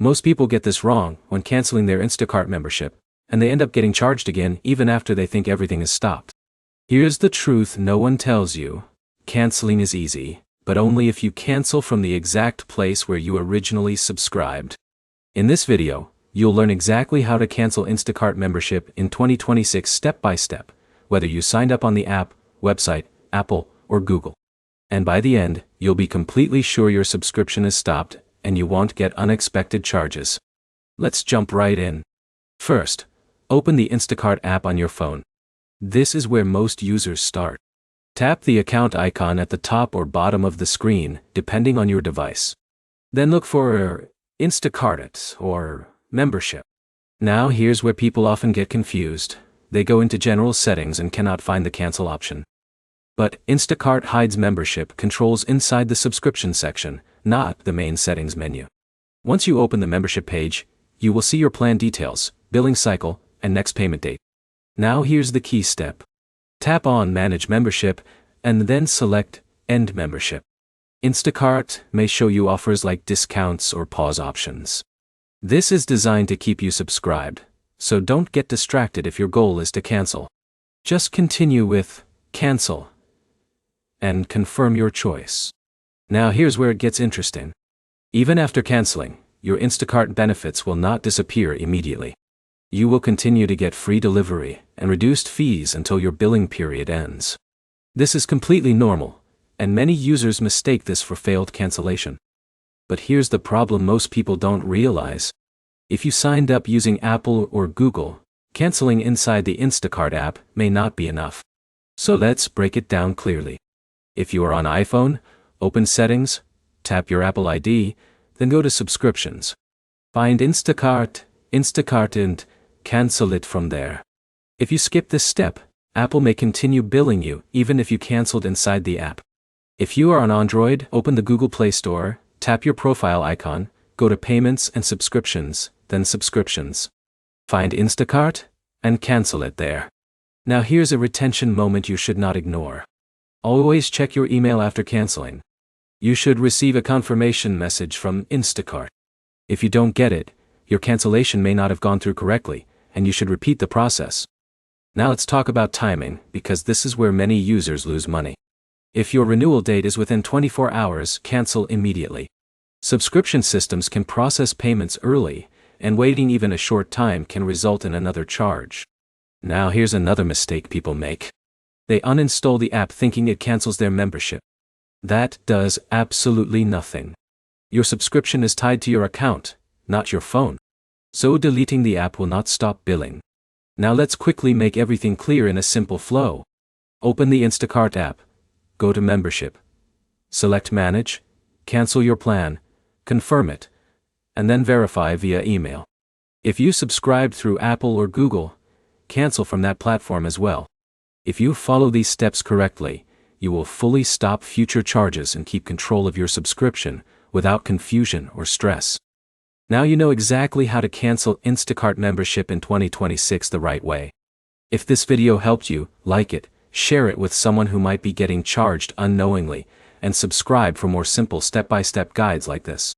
Most people get this wrong when canceling their Instacart membership, and they end up getting charged again even after they think everything is stopped. Here's the truth no one tells you. Canceling is easy, but only if you cancel from the exact place where you originally subscribed. In this video, you'll learn exactly how to cancel Instacart membership in 2026 step by step, whether you signed up on the app, website, Apple, or Google. And by the end, you'll be completely sure your subscription is stopped and you won't get unexpected charges. Let's jump right in. First, open the Instacart app on your phone. This is where most users start. Tap the account icon at the top or bottom of the screen, depending on your device. Then look for Instacart or membership. Now here's where people often get confused. They go into general settings and cannot find the cancel option. But Instacart hides membership controls inside the subscription section, not the main settings menu. Once you open the membership page, you will see your plan details, billing cycle, and next payment date. Now here's the key step. Tap on Manage Membership, and then select End Membership. Instacart may show you offers like discounts or pause options. This is designed to keep you subscribed, so don't get distracted if your goal is to cancel. Just continue with Cancel and confirm your choice. Now here's where it gets interesting. Even after canceling, your Instacart benefits will not disappear immediately. You will continue to get free delivery and reduced fees until your billing period ends. This is completely normal, and many users mistake this for failed cancellation. But here's the problem most people don't realize. If you signed up using Apple or Google, canceling inside the Instacart app may not be enough. So let's break it down clearly. If you are on iPhone, open Settings, tap your Apple ID, then go to Subscriptions. Find Instacart, and cancel it from there. If you skip this step, Apple may continue billing you even if you canceled inside the app. If you are on Android, open the Google Play Store, tap your profile icon, go to Payments and Subscriptions, then Subscriptions. Find Instacart, and cancel it there. Now here's a retention moment you should not ignore. Always check your email after canceling. You should receive a confirmation message from Instacart. If you don't get it, your cancellation may not have gone through correctly, and you should repeat the process. Now let's talk about timing, because this is where many users lose money. If your renewal date is within 24 hours, cancel immediately. Subscription systems can process payments early, and waiting even a short time can result in another charge. Now here's another mistake people make. They uninstall the app thinking it cancels their membership. That does absolutely nothing. Your subscription is tied to your account, not your phone. So deleting the app will not stop billing. Now let's quickly make everything clear in a simple flow. Open the Instacart app, go to Membership, select Manage, cancel your plan, confirm it, and then verify via email. If you subscribed through Apple or Google, cancel from that platform as well. If you follow these steps correctly, you will fully stop future charges and keep control of your subscription without confusion or stress. Now you know exactly how to cancel Instacart membership in 2026 the right way. If this video helped you, like it, share it with someone who might be getting charged unknowingly, and subscribe for more simple step-by-step guides like this.